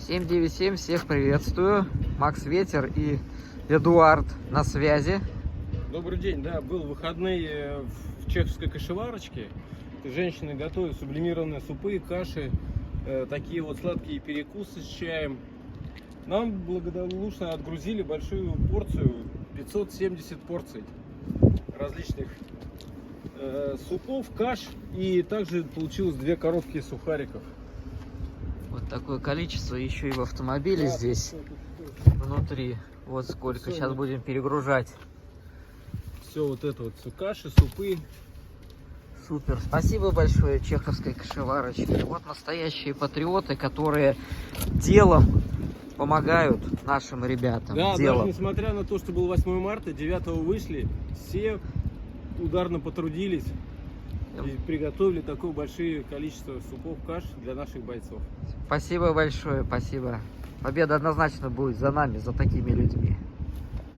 797, всех приветствую. Макс Ветер и Эдуард на связи. Добрый день, да, был выходный в чешской кашеварочке. Женщины готовят сублимированные супы, каши, такие вот сладкие перекусы с чаем. Нам благополучно отгрузили большую порцию, 570 порций различных супов, каш, и также получилось 2 коробки сухариков. Вот такое количество еще и в автомобиле, да, здесь внутри. Вот сколько. Все, сейчас будем перегружать. Все вот это вот, все каши, супы. Супер. Спасибо большое чеховской кашеварочке. Вот настоящие патриоты, которые делом помогают нашим ребятам. Да, делом. даже несмотря на то, что был 8 марта, 9 вышли, все ударно потрудились и приготовили такое большое количество супов, каш для наших бойцов. Спасибо большое, спасибо. Победа однозначно будет за нами, за такими людьми.